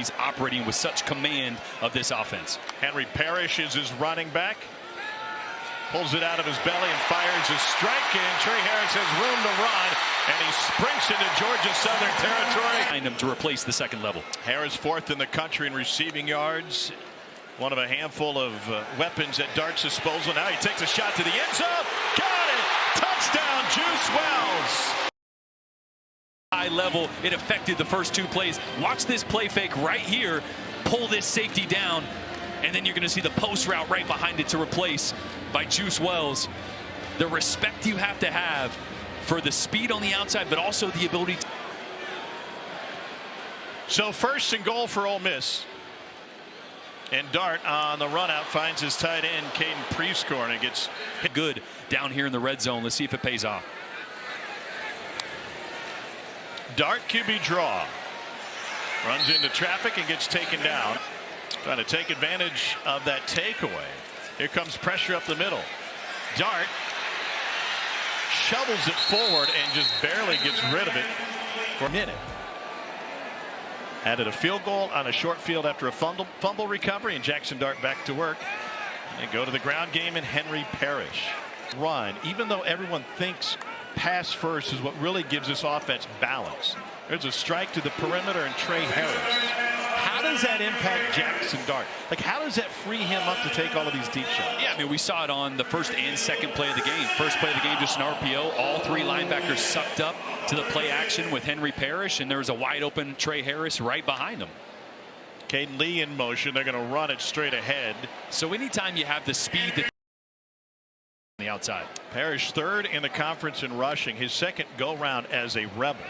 He's operating with such command of this offense. Henry Parrish is his running back. Pulls it out of his belly and fires a strike, and Tre Harris has room to run, and he sprints into Georgia Southern territory. Behind him to replace the second level. Harris fourth in the country in receiving yards. One of a handful of weapons at Dart's disposal. Now he takes a shot to the end zone. Got it! Touchdown, Juice Wells! High level, it affected the first two plays. Watch this play fake right here. Pull this safety down, and then you're going to see the post route right behind it to replace by Juice Wells. The respect you have to have for the speed on the outside, but also the ability to... So first and goal for Ole Miss. And Dart on the run out finds his tight end, Caden Prescore, and it gets hit good down here in the red zone. Let's see if it pays off. Dart QB draw. Runs into traffic and gets taken down. Trying to take advantage of that takeaway. Here comes pressure up the middle. Dart shovels it forward and just barely gets rid of it for a minute. Added a field goal on a short field after a fumble recovery, and Jackson Dart back to work. And go to the ground game, and Henry Parrish. Run, even though everyone thinks pass first is what really gives this offense balance. There's a strike to the perimeter, and Tre Harris. How does that impact Jackson Dart? Like, how does that free him up to take all of these deep shots? Yeah, I mean, we saw it on the first and second play of the game. First play of the game, just an RPO. All three linebackers sucked up to the play action with Henry Parrish, and there was a wide open Tre Harris right behind him. Caden Lee in motion. They're going to run it straight ahead. So anytime you have the speed that on the outside. Parrish third in the conference in rushing. His second go round as a Rebel.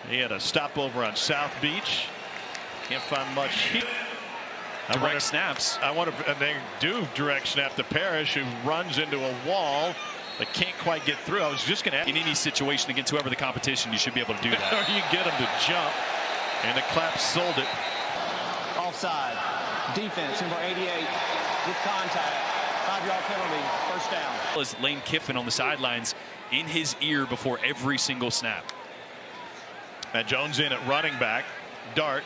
He had a stopover on South Beach. Can't find much. Direct snaps. I wonder if they do direct snap to Parrish, who runs into a wall but can't quite get through. I was just going to. In any situation against whoever the competition, you should be able to do that. Or you get him to jump, and the clap sold it. Offside. Defense number 88 with contact. 5-yard penalty. First down. As Lane Kiffin on the sidelines in his ear before every single snap. Matt Jones in at running back. Dart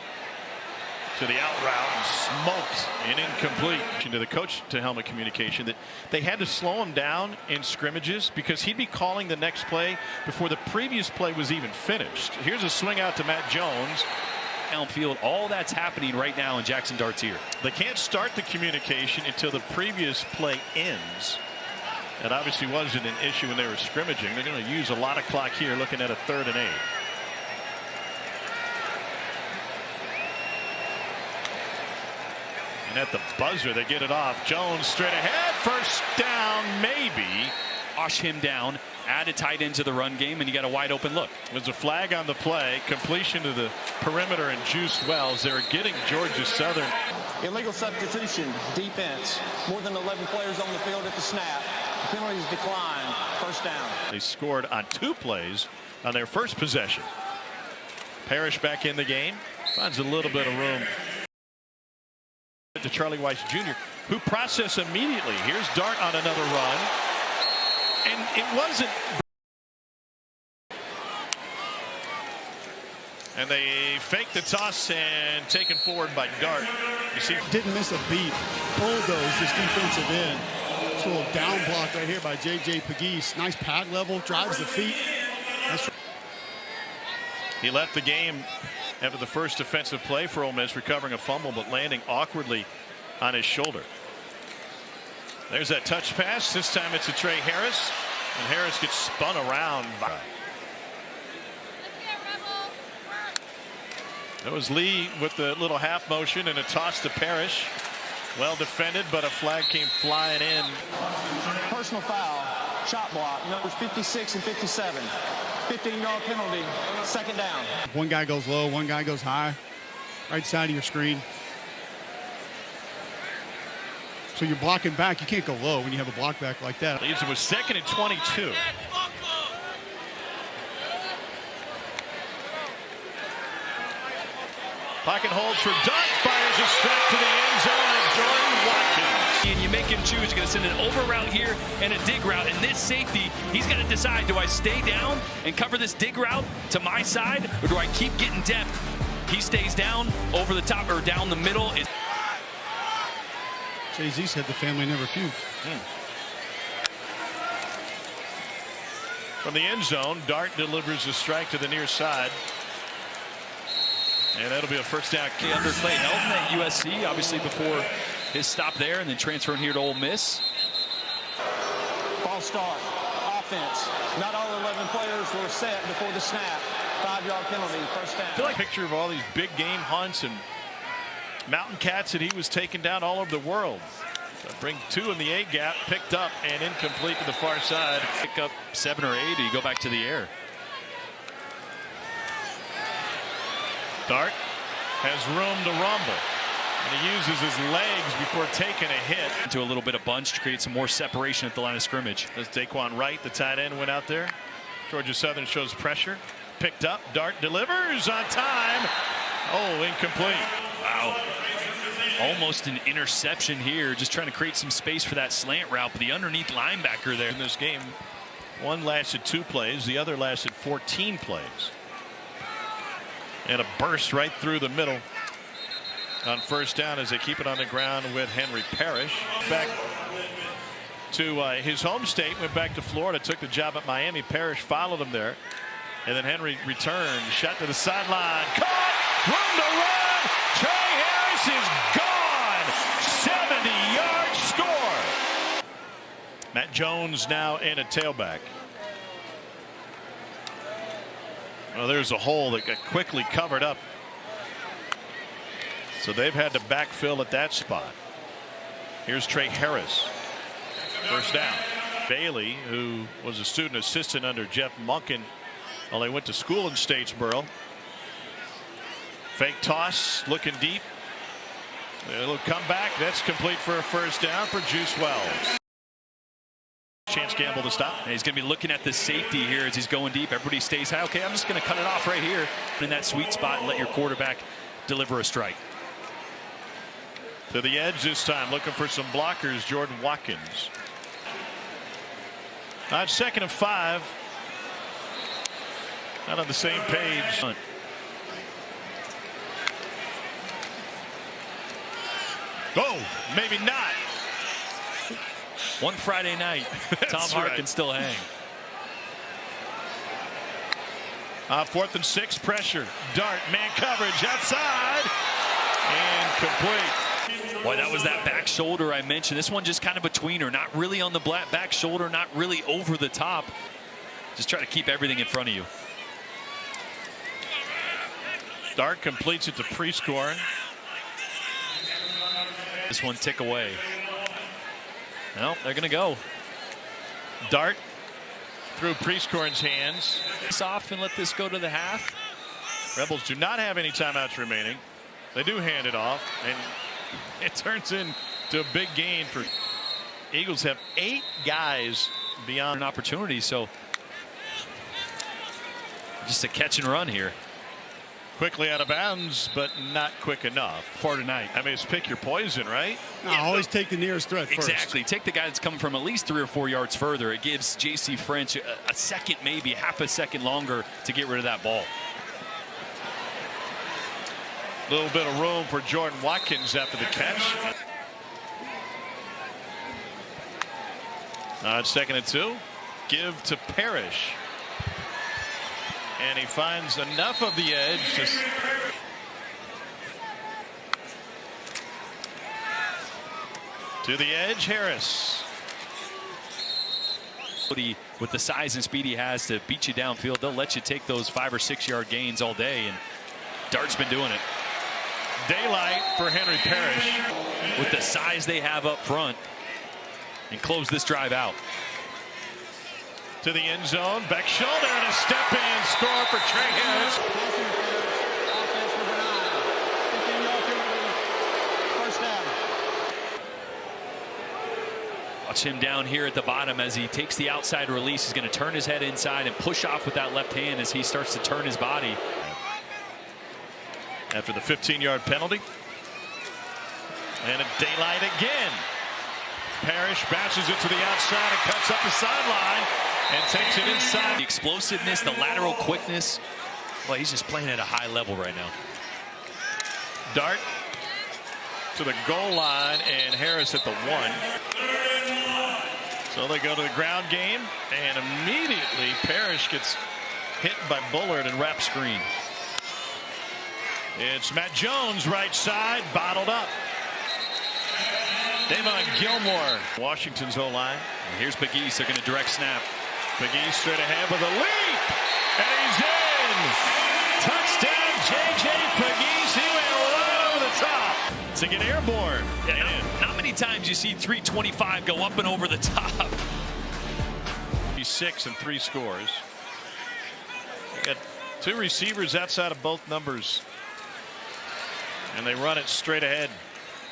to the out route and smokes and incomplete. To the coach to helmet communication that they had to slow him down in scrimmages because he'd be calling the next play before the previous play was even finished. Here's a swing out to Matt Jones. Downfield, all that's happening right now in Jackson Dart's ear. They can't start the communication until the previous play ends. That obviously wasn't an issue when they were scrimmaging. They're going to use a lot of clock here, looking at a 3rd and 8. At the buzzer, they get it off. Jones straight ahead. First down, maybe. Wash him down. Add a tight end to the run game, and you got a wide open look. There's a flag on the play. Completion to the perimeter, and Juice Wells. They're getting Georgia Southern. Illegal substitution. Defense. More than 11 players on the field at the snap. Penalties decline. First down. They scored on 2 plays on their first possession. Parrish back in the game. Finds a little bit of room to Charlie Weiss Jr., who processed immediately. Here's Dart on another run, and it wasn't. And they fake the toss and taken forward by Dart. You see, didn't miss a beat. Bulldoze this defensive end. This little down block right here by J.J. Pegues. Nice pad level, drives the feet. He left the game after the first defensive play for Ole Miss, recovering a fumble but landing awkwardly on his shoulder. There's that touch pass. This time it's to Tre Harris, and Harris gets spun around by. That was Lee with the little half motion and a toss to Parrish. Well defended, but a flag came flying in. Personal foul. Shot block. Numbers 56 and 57. 15-yard penalty. Second down. One guy goes low, one guy goes high. Right side of your screen. So you're blocking back. You can't go low when you have a block back like that. Leaves it with 2nd and 22. Pocket holds for Dart. Fires a strike to the end zone, and Jordan Watkins. And you make him choose. You're going to send an over route here and a dig route. And this safety, he's got to decide, do I stay down and cover this dig route to my side, or do I keep getting depth He stays down over the top or down the middle. Jay-Z said the family never feuds. From the end zone, Dart delivers a strike to the near side. And that'll be a first down. Under Clay Helton at USC, obviously before his stop there, and then transferring here to Ole Miss. False start. Offense. Not all 11 players were set before the snap. 5-yard penalty. First down. I feel like a picture of all these big game hunts and mountain cats that he was taking down all over the world. So bring 2 in the A gap, picked up and incomplete to the far side. Pick up 7 or 8, you go back to the air. Dart has room to rumble, and he uses his legs before taking a hit. Into a little bit of bunch to create some more separation at the line of scrimmage. As Daquan Wright, the tight end, went out there. Georgia Southern shows pressure. Picked up. Dart delivers on time. Oh, incomplete. Wow. Almost an interception here, just trying to create some space for that slant route, but the underneath linebacker there. In this game, one lasted 2 plays, the other lasted 14 plays. And a burst right through the middle on first down as they keep it on the ground with Henry Parrish. Back to his home state, went back to Florida, took the job at Miami. Parrish followed him there. And then Henry returned, shot to the sideline, caught, room to run. Trey Harris is gone. 70-yard score. Matt Jones now in at tailback. Well, there's a hole that got quickly covered up. So they've had to backfill at that spot. Here's Trey Harris. First down. Bailey, who was a student assistant under Jeff Monken. Well, they went to school in Statesboro. Fake toss, looking deep. A little comeback. That's complete for a first down for Juice Wells. Chance Gamble to stop. And he's going to be looking at the safety here as he's going deep. Everybody stays high. Okay, I'm just going to cut it off right here in that sweet spot and let your quarterback deliver a strike. To the edge this time, looking for some blockers, Jordan Watkins. On 2nd and 5. Not on the same page. Oh, maybe not. One Friday night, Tom Hart can still hang. 4th and 6, pressure. Dart, man coverage outside. And complete. Boy, that was that back shoulder I mentioned. This one just kind of between her, not really on the back shoulder, not really over the top. Just try to keep everything in front of you. Dart completes it to Prieskorn. This one tick away. Well, they're going to go. Dart through Prieskorn's hands. Off and let this go to the half. Rebels do not have any timeouts remaining. They do hand it off, and it turns into a big gain for Eagles. Have 8 guys beyond an opportunity, so just a catch and run here. Quickly out of bounds, but not quick enough. For tonight. I mean, it's pick your poison, right? No, always take the nearest threat first. Exactly. Take the guy that's coming from at least 3 or 4 yards further. It gives J.C. French a second, maybe half a second longer to get rid of that ball. A little bit of room for Jordan Watkins after the catch. It's 2nd and 2. Give to Parrish. And he finds enough of the edge to the edge. Harris. With the size and speed he has to beat you downfield, they'll let you take those 5 or 6 yard gains all day, and Dart's been doing it. Daylight for Henry Parrish. With the size they have up front, and close this drive out. To the end zone, back shoulder, and a step in score for Trey Harris. Offense number 9. 15-yard penalty. First down. Watch him down here at the bottom as he takes the outside release. He's going to turn his head inside and push off with that left hand as he starts to turn his body. After the 15-yard penalty. And a daylight again. Parrish bashes it to the outside and cuts up the sideline and takes it inside. The explosiveness, the lateral quickness. Well, he's just playing at a high level right now. Dart to the goal line, and Harris at the 1. So they go to the ground game, and immediately Parrish gets hit by Bullard and wrap screen. It's Matt Jones, right side, bottled up. Damon Gilmore, Washington's O-line. Here's Pegues. They're going to direct snap. Pegues straight ahead with a leap, and he's in. Touchdown, J.J. Pegues. He went right over the top to get airborne. Yeah, not many times you see 325 go up and over the top. He's 6 and 3 scores. Got 2 receivers outside of both numbers, and they run it straight ahead.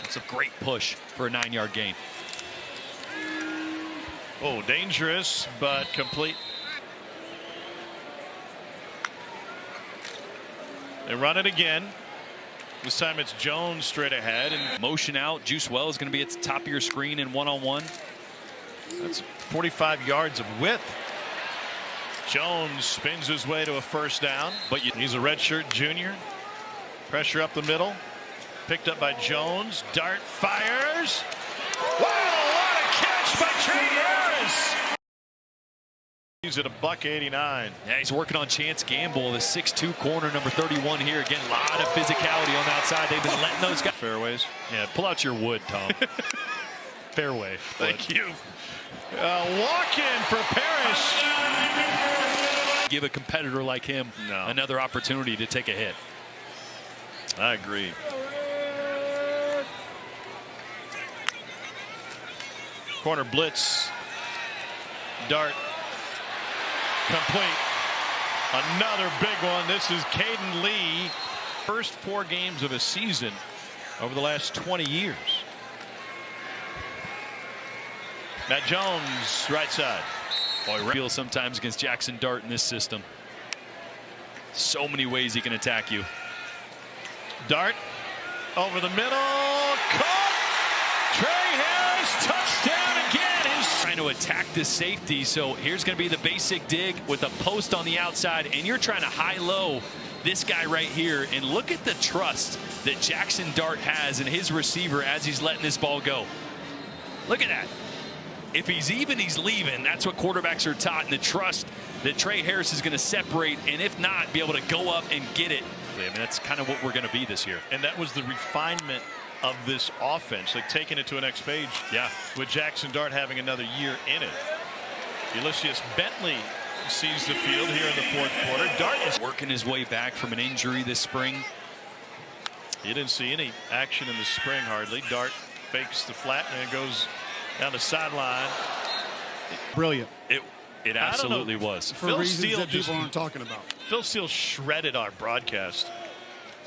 It's a great push for a 9-yard gain. Oh, dangerous, but complete. They run it again. This time it's Jones straight ahead. And motion out. Juice Wells is going to be at the top of your screen in one-on-one. That's 45 yards of width. Jones spins his way to a first down, but he's a redshirt junior. Pressure up the middle. Picked up by Jones. Dart fires. Wow, what a catch by Trey Harris. He's at $189. Yeah, he's working on Chance Gamble, the 6'2 corner, number 31 here. Again, a lot of physicality on the outside. They've been letting those guys. Fairways. Yeah, pull out your wood, Tom. Fairway. Thank you. Walk in for Parrish. Give a competitor like him another opportunity to take a hit. I agree. Corner blitz. Dart. Complete. Another big one. This is Caden Lee. First 4 games of a season over the last 20 years. Matt Jones, right side. Boy, real sometimes against Jackson Dart in this system. So many ways he can attack you. Dart over the middle. Caught. Trey Harris, touchdown again. He's trying to attack this safety. So here's going to be the basic dig with a post on the outside, and you're trying to high-low this guy right here. And look at the trust that Jackson Dart has in his receiver as he's letting this ball go. Look at that. If he's even, he's leaving. That's what quarterbacks are taught, and the trust that Trey Harris is going to separate, and if not, be able to go up and get it. I mean, that's kind of what we're going to be this year. And that was the refinement of this offense, like taking it to a next page. Yeah. With Jackson Dart having another year in it. Ulysses Bentley sees the field here in the 4th quarter. Dart is working his way back from an injury this spring. You didn't see any action in the spring hardly. Dart fakes the flat and goes down the sideline. Brilliant. It absolutely was. For Phil reasons Steele that people aren't talking about. Phil Steele shredded our broadcast.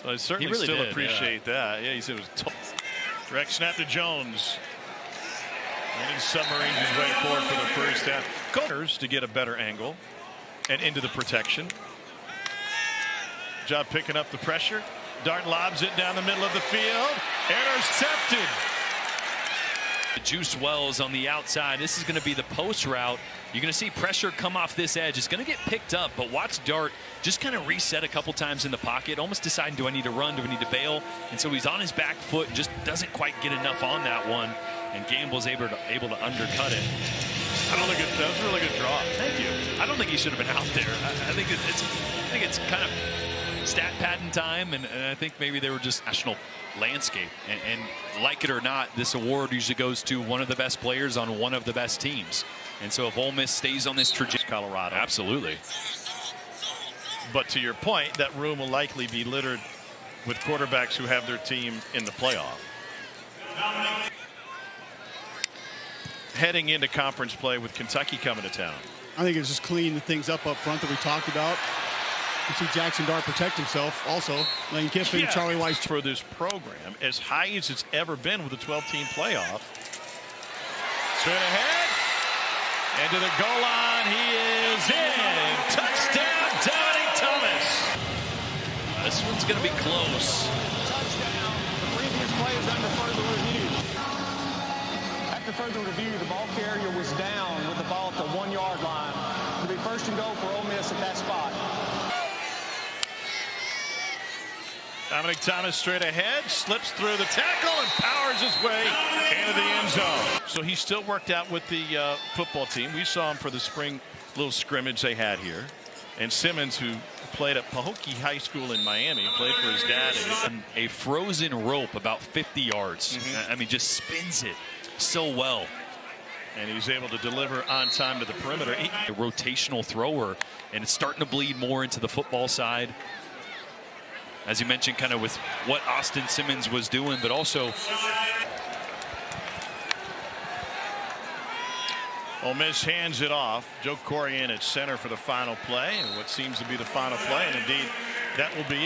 So I certainly really still did, appreciate that. Yeah, he said it was direct snap to Jones. And he submarines his way forward for the first half. Corners to get a better angle and into the protection. Job picking up the pressure. Dart lobs it down the middle of the field. Intercepted. Juice Wells on the outside. This is going to be the post route. You're going to see pressure come off this edge. It's going to get picked up, but watch Dart just kind of reset a couple times in the pocket, almost deciding, do I need to run, do I need to bail? And so he's on his back foot and just doesn't quite get enough on that one, and Gamble's able to undercut it. I don't think that was a really good draw. Thank you. I don't think he should have been out there. I think it's kind of stat padding time, and I think maybe they were just national landscape. And like it or not, this award usually goes to one of the best players on one of the best teams. And so if Ole Miss stays on this trajectory, Colorado. absolutely. But to your point, that room will likely be littered with quarterbacks who have their team in the playoff. Heading into conference play with Kentucky coming to town. I think it's just cleaning things up front that we talked about. You see Jackson Dart protect himself. Also, Lane Kiffin, Charlie Weiss. For this program, as high as it's ever been with a 12-team playoff. Straight ahead. And to the goal line, he is in. Touchdown, Dominic Thomas. This one's going to be close. Touchdown. The previous play is under further review. After further review, the ball carrier was down with the ball at the 1-yard line. It'll be first and goal for Ole Miss at that spot. Dominic Thomas straight ahead, slips through the tackle and powers his way into the end zone. So he still worked out with the football team. We saw him for the spring little scrimmage they had here. And Simmons, who played at Pahokee High School in Miami, played for his dad. And a frozen rope about 50 yards. I mean, just spins it so well. And he's able to deliver on time to the perimeter. A rotational thrower, and it's starting to bleed more into the football side. As you mentioned, kind of with what Austin Simmons was doing, but also Ole Miss hands it off. Joe Corrigan at center for the final play, and what seems to be the final play, and indeed that will be it.